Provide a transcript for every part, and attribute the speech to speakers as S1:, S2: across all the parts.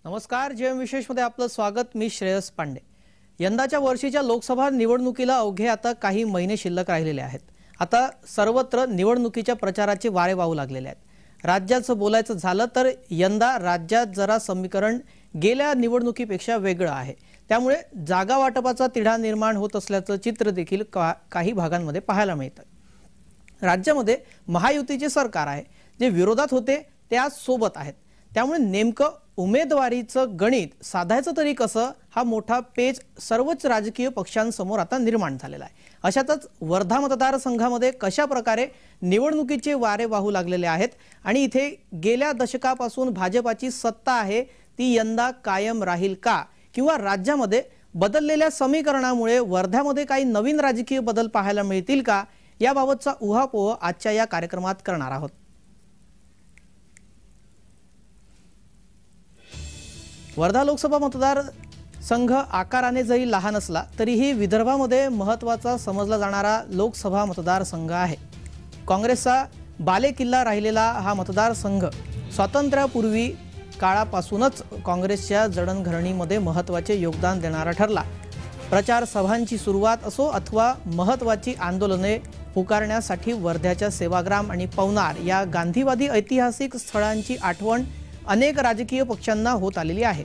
S1: नमस्कार, जेएम विशेषमध्ये आपलं स्वागत। मी श्रेयस पांडे। यंदाच्या वर्षीच्या लोकसभा निवडणुकीला अवघे आता काही महिने शिल्लक राहिलेले आहेत। आता सर्वत्र निवडणुकीच्या प्रचाराचे वारे वाहू लागलेले आहेत। राज्याचं बोलायचं झालं तर यंदा राज्यात जरा समीकरण गेल्या निवडणुकीपेक्षा वेगळं आहे। त्यामुळे जागा वाटपाचा तिढा निर्माण होत असल्याचं चित्र देखील काही भागांमध्ये पाहायला मिळतं। राज्यामध्ये महायुतीचे सरकार आहे, जे विरोधात होते ते आज सोबत आहेत। त्यामुळे नेमकं उमेदवारीचं गणित साधायचं तरी कसं, हा मोठा पेच सर्वच राजकीय पक्षांसमोर आता निर्माण झालेला आहे। अशातच वर्धा मतदारसंघामध्ये कशा प्रकारे निवडणुकीचे वारे वाहू लागलेले आहेत आणि इथे गेल्या दशकापासून भाजपाची सत्ता आहे ती यंदा कायम राहील का, किंवा राज्यामध्ये बदललेल्या समीकरणामुळे वर्ध्यामध्ये काही नवीन राजकीय बदल पाहायला मिळतील का, याबाबतचा उहापोह आजच्या या कार्यक्रमात करणार आहोत। वर्धा लोकसभा मतदार संघ आकाराने जरी लहान असला तरीही विदर्भामध्ये महत्त्वाचा समजला जाणारा लोकसभा मतदारसंघ आहे। काँग्रेसचा बालेकिल्ला राहिलेला हा मतदारसंघ स्वातंत्र्यापूर्वी काळापासूनच काँग्रेसच्या जडणघडणीमध्ये महत्त्वाचे योगदान देणारा ठरला। प्रचार सभांची सुरुवात असो अथवा महत्त्वाची आंदोलने पुकारण्यासाठी वर्ध्याच्या सेवाग्राम आणि पवनार या गांधीवादी ऐतिहासिक स्थळांची आठवण अनेक राजकीय पक्षांना होत आलेली आहे।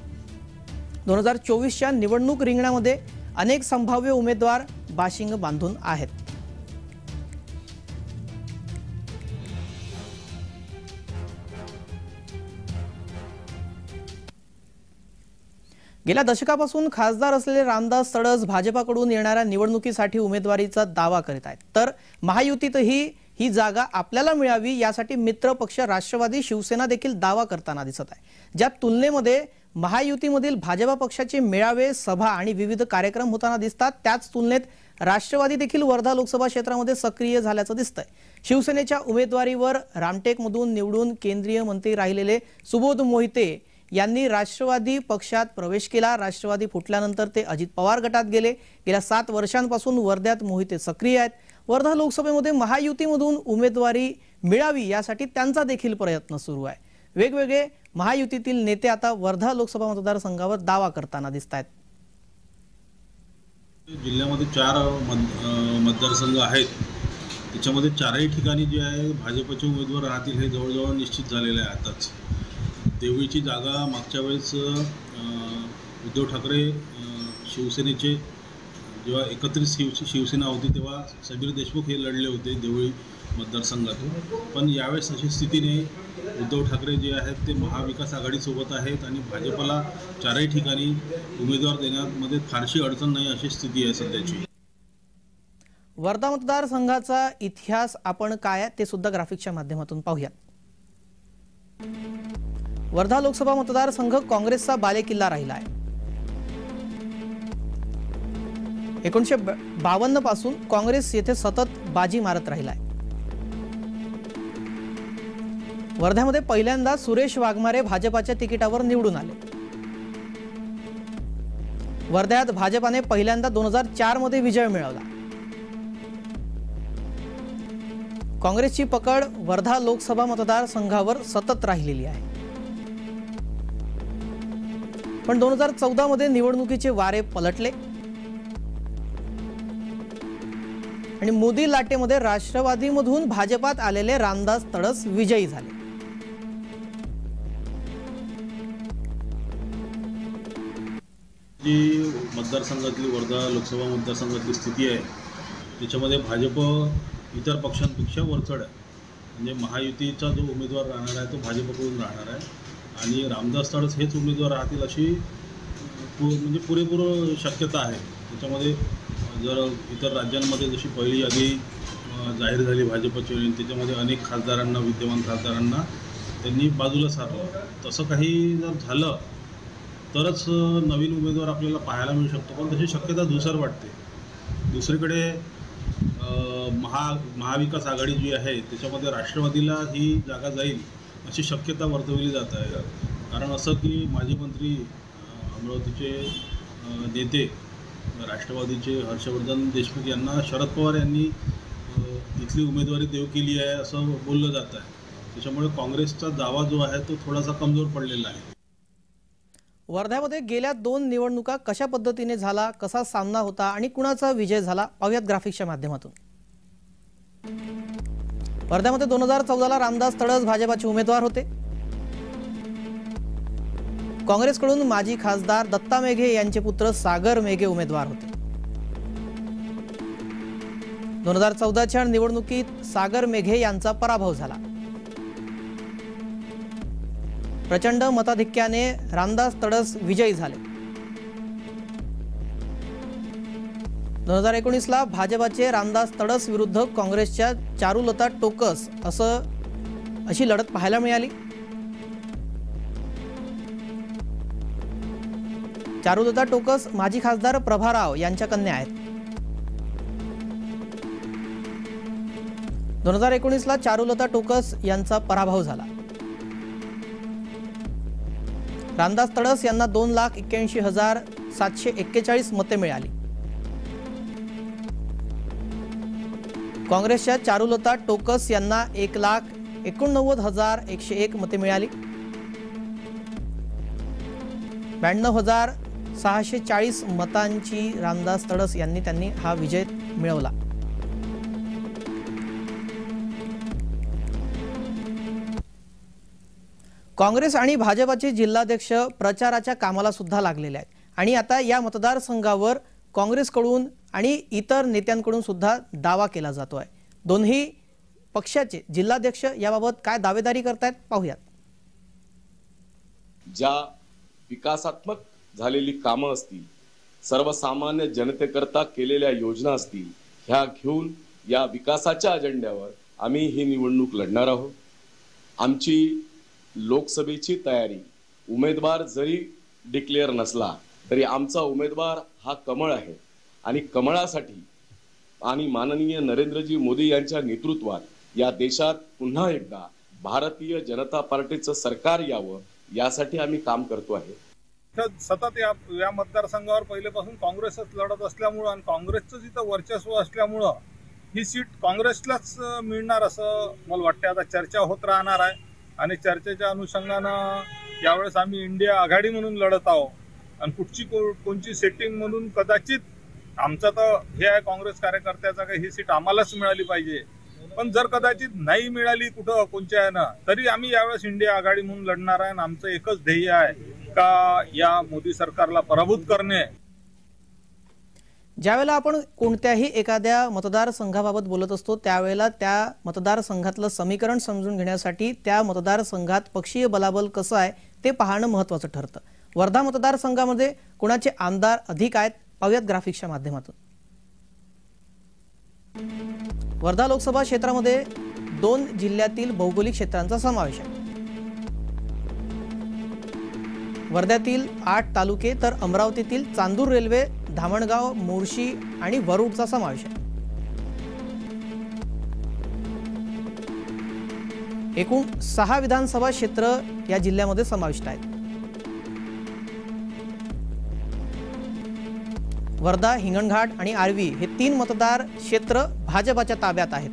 S1: 2024च्या निवडणूक रिंगणामध्ये अनेक संभाव्य उमेदवार बाशिंग बांधून आहेत। गेल्या दशकापासून खासदार असलेले रामदास तडस भाजपाकडून येणाऱ्या निवडणुकीसाठी उमेदवारीचा दावा करीत आहेत। तर महायुतीतही ही जागा आपल्याला मिळावी यासाठी मित्र पक्ष राष्ट्रवादी शिवसेना देखील दावा करताना दिसत आहे। ज्या तुलनेमध्ये महायुतीमधील भाजपा पक्षाचे मेळावे, सभा आणि विविध कार्यक्रम होताना दिसतात, त्याच तुलनेत राष्ट्रवादी देखील वर्धा लोकसभा क्षेत्रामध्ये सक्रिय झाल्याचं दिसतंय। शिवसेनेच्या उमेदवारीवर रामटेकमधून निवडून केंद्रीय मंत्री राहिलेले सुबोध मोहिते यांनी राष्ट्रवादी पक्षात प्रवेश केला। राष्ट्रवादी फुटल्यानंतर ते अजित पवार गटात गेले। गेल्या 7 वर्षांपासून वर्ध्यात मोहिते सक्रिय आहेत। वर्धा लोकसभेमध्ये महायुतीमधून उमेदवारी मिळावी यासाठी त्यांचा देखील प्रयत्न सुरू आहे। वेगवेगळे महायुतीतील नेते आता वर्धा लोकसभा मतदारसंघावर दावा करताना दिसतात।
S2: जिल्ह्यामध्ये 4 मतदारसंघ आहेत, त्याच्यामध्ये 4ही ठिकाणी जे आहे भाजपचे उमेदवार राहतील हे जवळजवळ निश्चित झालेले आहे। आताच देवळीची जागा मागच्या वेळेस उद्धव ठाकरे शिवसेनेचे जेव्हा एकत्रित शिवसेना होती तेव्हा समीर देशमुख हे लढले होते देवळी मतदारसंघातून। पण यावेळेस अशी स्थिती नाही। उद्धव ठाकरे जे आहेत ते महाविकास आघाडीसोबत आहेत आणि भाजपला 4ही ठिकाणी उमेदवार देण्यामध्ये फारशी अडचण नाही अशी स्थिती आहे सध्याची।
S1: वर्धा मतदारसंघाचा इतिहास आपण काय ते सुद्धा ग्राफिक्सच्या माध्यमातून पाहूया। वर्धा लोकसभा मतदारसंघ काँग्रेसचा बालेकिल्ला राहिला आहे। 1952 पासून काँग्रेस येथे सतत बाजी मारत राहिला आहे। वर्ध्यामध्ये पहिल्यांदा सुरेश वाघमारे भाजपाच्या तिकिटावर निवडून आले। वर्ध्यात भाजपाने पहिल्यांदा 2004 मध्ये विजय मिळवला। काँग्रेसची पकड वर्धा लोकसभा मतदारसंघावर सतत राहिलेली आहे। पण 2014 मध्ये निवडणुकीचे वारे पलटले आणि मोदी लाटेमध्ये राष्ट्रवादीमधून भाजपात आलेले रामदास तडस विजयी झाले।
S2: जी मतदारसंघातली वर्धा लोकसभा मतदारसंघातली स्थिती आहे त्याच्यामध्ये भाजप इतर पक्षांपेक्षा वरचढ आहे। म्हणजे महायुतीचा जो उमेदवार राहणार आहे तो भाजपकडून राहणार आहे आणि रामदास तडस हेच उमेदवार राहतील अशी म्हणजे पुरेपूर शक्यता आहे। त्याच्यामध्ये जर इतर राज्यांमध्ये जशी पहिली यादी जाहीर झाली भाजपची आणि त्याच्यामध्ये अनेक खासदारांना, विद्यमान खासदारांना त्यांनी बाजूला सारलं, तसं काही जर झालं तरच नवीन उमेदवार आपल्याला पाहायला मिळू शकतो। पण तशी शक्यता धुसर वाटते। दुसरीकडे महाविकास आघाडी जी आहे त्याच्यामध्ये राष्ट्रवादीला ही जागा जाईल अशी शक्यता वर्तवली जात आहे। कारण असं की माजी मंत्री अमरावतीचे नेते राष्ट्रवादीचे हर्षवर्धन देशमुख यांना शरद पवार यांनी इथली उमेदवारी देऊ केली आहे असं बोललं जात आहे। त्याच्यामुळे काँग्रेसचा दावा जो आहे तो थोडासा कमजोर पडलेला आहे।
S1: वर्ध्यामध्ये गेल्या 2 निवडणुका कशा पद्धतीने झाला, कसा सामना होता आणि कुणाचा विजय झाला पाहूयात ग्राफिक्सच्या माध्यमातून। वर्ध्यामध्ये 2014ला रामदास तडस भाजपाचे उमेदवार होते। काँग्रेसकडून माजी खासदार दत्ता मेघे यांचे पुत्र सागर मेघे उमेदवार होते। 2014च्या निवडणुकीत सागर मेघे यांचा पराभव झाला। प्रचंड मताधिक्याने रामदास तडस विजयी झाले। 2019ला भाजपाचे रामदास तडस विरुद्ध काँग्रेसच्या चारुलता टोकस अशी लढत पाहायला मिळाली। चारुलता टोकस माजी खासदार प्रभाराव यांच्या कन्या आहेत। 2019ला चारुलता टोकस यांचा पराभव झाला। रामदास तडस यांना 2,81,741 मते मिळाली। काँग्रेसच्या चारुलता टोकस यांना 1,89,101 मते मिळाली। 92,640 मतांची रामदास तडस यांनी हा विजय मिळवला। काँग्रेस आणि भाजपाचे जिल्हाध्यक्ष प्रचाराच्या कामाला सुद्धा लागलेले आहेत आणि आता या मतदारसंघावर काँग्रेसकडून आणि इतर नेत्यांकडून सुद्धा दावा केला जातो आहे। दोन्ही पक्षाचे जिल्हाध्यक्ष याबाबत काय दावेदारी करतायत पाहूयात।
S3: ज्या विकासात्मक झालेली कामं असतील, सर्वसामान्य जनतेकरता केलेल्या योजना असतील, ह्या घेऊन या विकासाच्या अजेंड्यावर आम्ही ही निवडणूक लढणार आहोत। आमची लोकसभेची तयारी, उमेदवार जरी डिक्लेअर नसला तरी आमचा उमेदवार हा कमळ आहे आणि कमळासाठी आणि माननीय नरेंद्रजी मोदी यांच्या नेतृत्वात या देशात पुन्हा एकदा भारतीय जनता पार्टीचं सरकार यावं यासाठी आम्ही काम करतो आहे।
S4: सतत या मतदारसंघावर पहिलेपासून काँग्रेसच लढत असल्यामुळे आणि काँग्रेसचं जिथं वर्चस्व असल्यामुळे ही सीट काँग्रेसलाच मिळणार असं मला वाटतं। आता चर्चा होत राहणार आहे आणि चर्चेच्या अनुषंगानं यावेळेस आम्ही इंडिया आघाडी म्हणून लढत आहोत आणि कुठची कोणची सेटिंग म्हणून कदाचित आमचा तर हे आहे काँग्रेस कार्यकर्त्याचा की ही सीट आम्हालाच मिळाली पाहिजे, पण जर कदाचित नाही मिळाली कुठं कोणत्या यानं तरी आम्ही यावेळेस इंडिया आघाडी म्हणून लढणार आहे आणि आमचं एकच ध्येय आहे का या मोदी सरकारला पराभूत करणे।
S1: ज्यावेळेला आपण कोणत्याही एखाद्या मतदारसंघाबाबत बोलत असतो त्यावेळेला त्या मतदारसंघातलं समीकरण समजून घेण्यासाठी त्या मतदारसंघात पक्षीय बलाबल कसं आहे ते पाहणं महत्त्वाचं ठरतं। वर्धा मतदारसंघामध्ये कोणाचे आमदार अधिक आहेत पाहूयात ग्राफिक्सच्या माध्यमातून। वर्धा लोकसभा क्षेत्रामध्ये 2 जिल्ह्यातील भौगोलिक क्षेत्रांचा समावेश आहे। वर्ध्यातील 8 तालुके तर अमरावतीतील चांदूर रेल्वे, धामणगाव, मोर्शी आणि वरुडचा समावेश आहे। एकूण 6 विधानसभा क्षेत्र या जिल्ह्यामध्ये समाविष्ट आहेत। वर्धा, हिंगणघाट आणि आर्वी हे 3 मतदार क्षेत्र भाजपाच्या ताब्यात आहेत।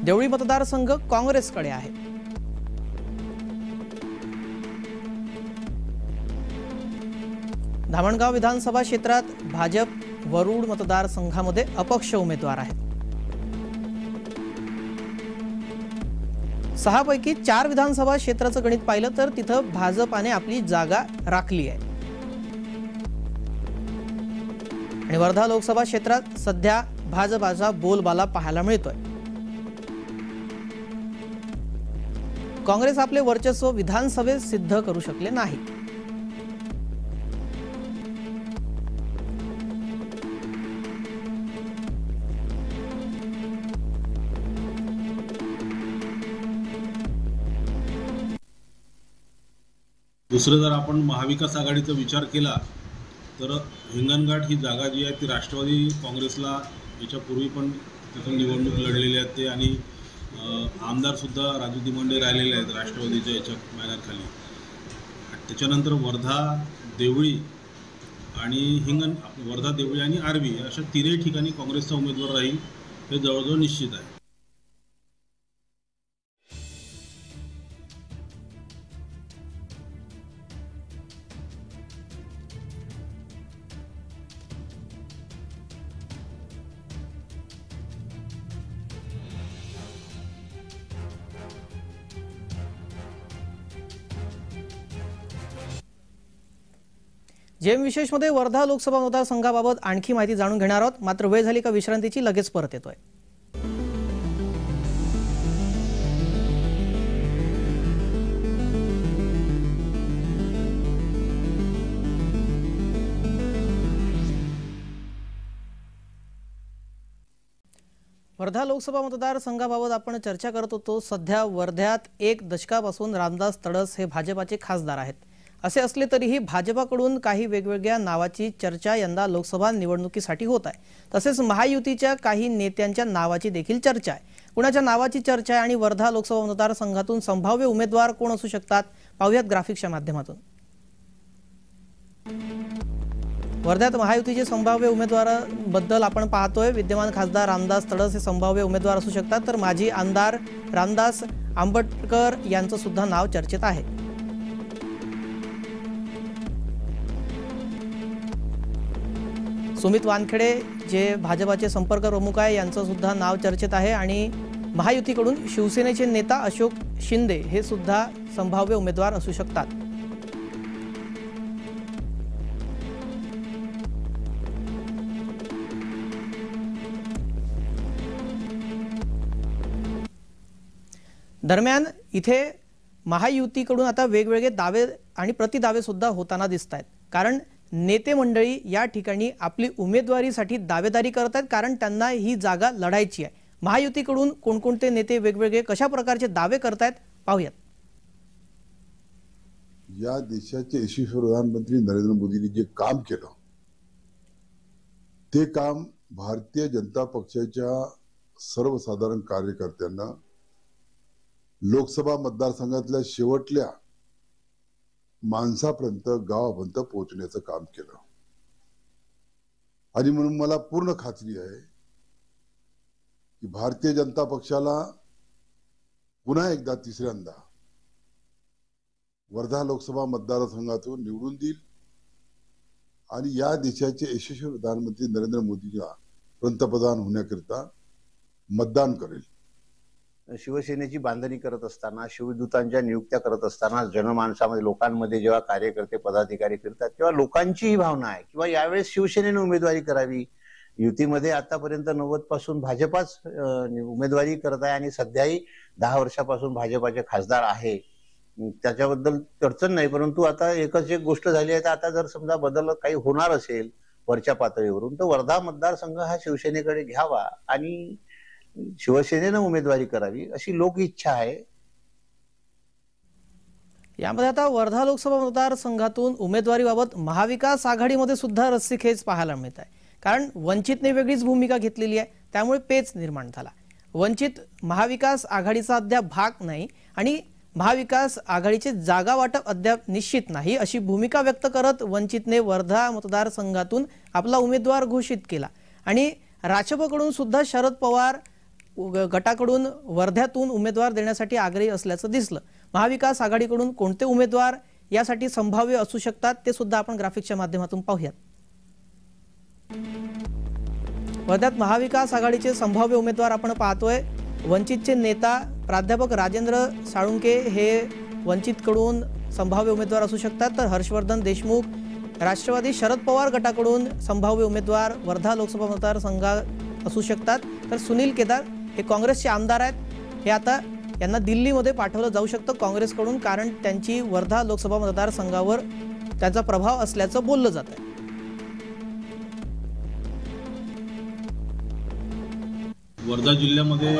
S1: देवळी मतदारसंघ काँग्रेसकडे आहे। धामणगाव विधानसभा क्षेत्रात भाजप, वरुड मतदारसंघामध्ये अपक्ष उमेदवार आहेत। 6 पैकी 4 विधानसभा क्षेत्राचं गणित पाहिलं तर तिथं भाजपाने आपली जागा राखली आहे आणि वर्धा लोकसभा क्षेत्रात सध्या भाजपाचा बोलबाला पाहायला मिळतोय। काँग्रेस आपले वर्चस्व विधानसभेत सिद्ध करू शकले नाही।
S2: दुसरं जर आपण महाविकास आघाडीचा विचार केला तर हिंगणघाट ही जागा जी आहे ती राष्ट्रवादी काँग्रेसला याच्यापूर्वी पण तिथून निवडणूक लढलेले आहेत ते आणि आमदारसुद्धा राजू दिमंडे राहिलेले आहेत राष्ट्रवादीच्या याच्या बॅनरखाली। त्याच्यानंतर वर्धा देवळी आणि वर्धा देवळी आणि आर्वी अशा 3 ठिकाणी काँग्रेसचा उमेदवार राहील हे जवळजवळ निश्चित आहे।
S1: जेम विशेषमध्ये वर्धा लोकसभा मतदारसंघाबाबत आणखी माहिती जाणून घेणार आहोत. मात्र वेळ झाली का विश्रांतीची, लगेच परत येतोय. वर्धा लोकसभा मतदारसंघाबाबत आपण चर्चा करत होतो. सध्या वर्ध्यात 1 दशकापासून रामदास तडस हे भाजपाचे खासदार आहेत. असे असले तरीही भाजपाकडून काही वेगवेगळ्या नावाची चर्चा यंदा लोकसभा निवडणुकीसाठी होत आहे. तसेच महायुतीच्या काही नेत्यांच्या नावाची देखील चर्चा आहे. कुणाच्या नावाची चर्चा आहे आणि वर्धा लोकसभा मतदारसंघातून संभाव्य उमेदवार कोण असू शकतात, पाहूयात ग्राफिक्सच्या माध्यमातून. वर्ध्यात महायुतीचे संभाव्य उमेदवारांबद्दल आपण पाहतोय. विद्यमान खासदार रामदास तडस हे संभाव्य उमेदवार असू शकतात, तर माजी आमदार रामदास आंबटकर यांचं सुद्धा नाव चर्चेत आहे. सुमित वानखेडे जे भाजपाचे संपर्क प्रमुख आहे यांचं सुद्धा नाव चर्चेत आहे आणि महायुतीकडून शिवसेनेचे नेता अशोक शिंदे हे सुद्धा संभाव्य उमेदवार असू शकतात. दरम्यान इथे महायुतीकडून आता वेगवेगळे दावे आणि प्रतिदावे सुद्धा होताना दिसत आहेत. कारण नेते मंडळी या ठिकाणी आपली उमेदवारीसाठी दावेदारी करत आहेत, कारण त्यांना ही जागा लढायची आहे. महायुतीकडून कोणकोणते नेते वेगवेगळे कशा प्रकारचे दावे करतायत, पाहूयात.
S5: या देशाचे यशस्वी प्रधानमंत्री नरेंद्र मोदींनी जे काम केलं ते काम भारतीय जनता पक्षाच्या सर्वसाधारण कार्यकर्त्यांना लोकसभा मतदारसंघातल्या शेवटल्या माणसापर्यंत, गावापर्यंत पोहोचण्याचं काम केलं. आणि म्हणून मला पूर्ण खात्री आहे की भारतीय जनता पक्षाला पुन्हा एकदा तिसऱ्यांदा वर्धा लोकसभा मतदारसंघातून निवडून देईल आणि या देशाचे यशस्वी प्रधानमंत्री नरेंद्र मोदींना पंतप्रधान होण्याकरिता मतदान करेल.
S6: शिवसेनेची बांधणी करत असताना, शिवदूतांच्या नियुक्त्या करत असताना जनमानसामध्ये, लोकांमध्ये जेव्हा कार्यकर्ते पदाधिकारी फिरतात तेव्हा लोकांची ही भावना आहे किंवा यावेळेस शिवसेनेने उमेदवारी करावी. युतीमध्ये आतापर्यंत 90 पासून भाजपाच उमेदवारी करत आहे आणि सध्याही 10 वर्षापासून भाजपाचे खासदार आहे. त्याच्याबद्दल अडचण नाही, परंतु आता एकच एक गोष्ट झाली आहे. तर आता जर समजा बदल काही होणार असेल वरच्या पातळीवरून, तर वर्धा मतदारसंघ हा शिवसेनेकडे घ्यावा आणि शिवसेनेनं उमेदवारी करावी अशी लोक इच्छा आहे.
S1: यामध्ये आता वर्धा लोकसभा मतदारसंघातून उमेदवारीबाबत महाविकास आघाडीमध्ये सुद्धा रस्सीखेच पाहायला मिळत आहे. कारण वंचितने वेगळीच भूमिका घेतलेली आहे, त्यामुळे पेच निर्माण झाला. वंचित महाविकास आघाडीचा अद्याप भाग नाही आणि महाविकास आघाडीचे जागा वाटप अद्याप निश्चित नाही अशी भूमिका व्यक्त करत वंचितने वर्धा मतदारसंघातून आपला उमेदवार घोषित केला. आणि राजपकडून सुद्धा शरद पवार गटाकडून वर्ध्यातून उमेदवार देण्यासाठी आग्रही असल्याचं दिसलं. महाविकास आघाडीकडून कोणते उमेदवार यासाठी संभाव्य असू शकतात ते सुद्धा आपण ग्राफिक्सच्या माध्यमातून पाहूयात. वर्ध्यात महाविकास आघाडीचे संभाव्य उमेदवार आपण पाहतोय. वंचितचे नेता प्राध्यापक राजेंद्र साळुंके हे वंचितकडून संभाव्य उमेदवार असू शकतात, तर हर्षवर्धन देशमुख राष्ट्रवादी शरद पवार गटाकडून संभाव्य उमेदवार वर्धा लोकसभा मतदारसंघात असू शकतात. तर सुनील केदार हे काँग्रेसचे आमदार आहेत. हे आता यांना दिल्लीमध्ये पाठवलं जाऊ शकतं काँग्रेसकडून, कारण त्यांची वर्धा लोकसभा मतदारसंघावर त्याचा प्रभाव असल्याचं बोललं जात आहे.
S2: वर्धा जिल्ह्यामध्ये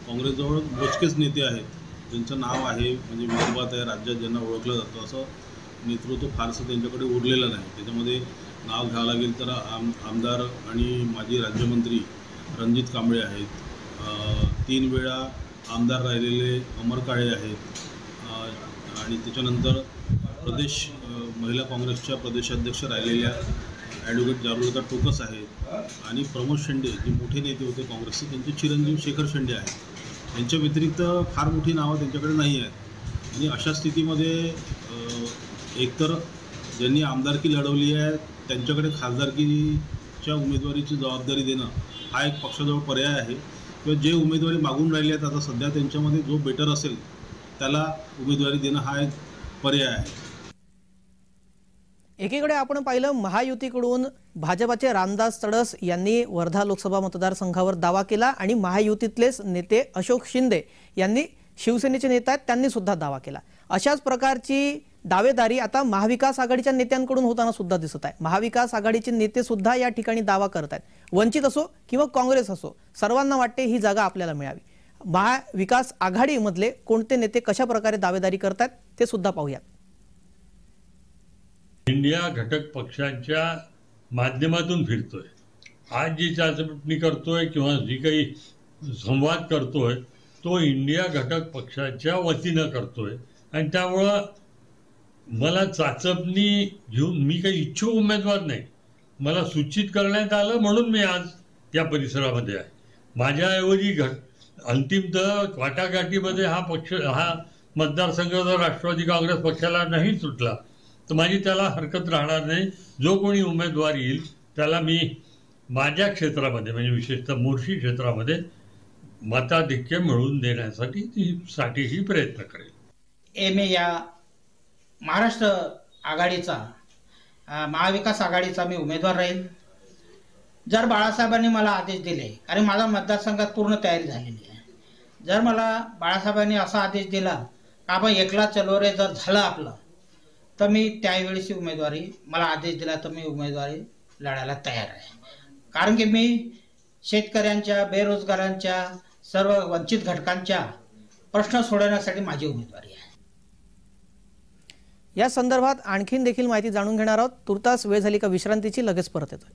S2: काँग्रेसजवळ मोजकेच नेते आहेत ज्यांचं नाव आहे, म्हणजे विदर्भात आहे, राज्यात ज्यांना ओळखलं जातं. असं नेतृत्व फारसं त्यांच्याकडे उरलेलं नाही. त्याच्यामध्ये नाव घ्यावं लागेल तर आमदार आणि माजी राज्यमंत्री रणजित कांबळे आहेत. 3 वेळा आमदार राहिलेले अमर काळे आहेत. आणि त्याच्यानंतर प्रदेश महिला काँग्रेसच्या प्रदेशाध्यक्ष राहिलेल्या ॲडव्होकेट जारुलता टोकस आहेत. आणि प्रमोद शेंडे जे मोठे नेते होते काँग्रेसचे, त्यांचे चिरंजीव शेखर शेंडे आहेत. यांच्या व्यतिरिक्त फार मोठी नावं त्यांच्याकडे नाही आहेत. आणि अशा स्थितीमध्ये एकतर ज्यांनी आमदारकी लढवली आहे त्यांच्याकडे खासदारकीच्या उमेदवारीची जबाबदारी देणं हा एक पक्षाजवळ पर्याय आहे, किंवा जे उमेदवारी मागून राहिली आहेत आता सध्या त्यांच्यामध्ये जो बेटर असेल त्याला उमेदवारी देणं हा एक पर्याय आहे.
S1: एकीकडे आपण पाहिलं महायुतीकडून भाजपाचे रामदास तडस यांनी वर्धा लोकसभा मतदारसंघावर दावा केला आणि महायुतीतलेच नेते अशोक शिंदे यांनी शिवसेनेचे नेते आहेत त्यांनी सुद्धा दावा केला। अशाच प्रकारची दावेदारी आता महाविकास आघाडीच्या नेत्यांकडून होताना सुद्धा दिसत आहे। महाविकास आघाडीचे नेते सुद्धा या ठिकाणी दावा करत आहेत। वंचित असो किंवा काँग्रेस असो सर्वांना वाटते ही जागा आपल्याला मिळावी। महाविकास आघाडीमधले कोणते नेते कशा प्रकारे दावेदारी करतात ते सुद्धा पाहूयात।
S7: इंडिया घटक पक्षांच्या माध्यमातून फिरतोय। आज जी चाचपणी करतोय किंवा जी काही संवाद करतोय तो इंडिया घटक पक्षाच्या वतीनं करतोय आणि त्यामुळं मला चाचपणी घेऊन मी काही इच्छुक उमेदवार नाही, मला सूचित करण्यात आलं म्हणून मी आज या परिसरामध्ये आहे। माझ्याऐवजी अंतिमतः वाटाघाटीमध्ये हा मतदारसंघ जर राष्ट्रवादी काँग्रेस पक्षाला नाही सुटला तर माझी त्याला हरकत राहणार नाही। जो कोणी उमेदवार येईल त्याला मी माझ्या क्षेत्रामध्ये म्हणजे विशेषतः मोर्शी क्षेत्रामध्ये मताधिक्य मिळवून देण्यासाठी प्रयत्न करेल।
S8: मी या महाराष्ट्र आघाडीचा महाविकास आघाडीचा मी उमेदवार राहील जर बाळासाहेबांनी मला आदेश दिले, कारण माझा मतदारसंघात पूर्ण तयारी झालेली आहे। जर मला बाळासाहेबांनी असा आदेश दिला का आपण एकला चलो रे जर झालं आपलं तर मी त्यावेळेची उमेदवारी, मला आदेश दिला तर मी उमेदवारी लढायला तयार आहे। कारण की मी शेतकऱ्यांच्या, बेरोजगारांच्या, सर्व वंचित घटकांच्या प्रश्न सोडवण्यासाठी माझी उमेदवारी आहे।
S1: या संदर्भात आणखीन देखील माहिती जाणून घेणार आहोत। तुर्तास वेळ झाली का विश्रांतीची, लगेच परत येतोय।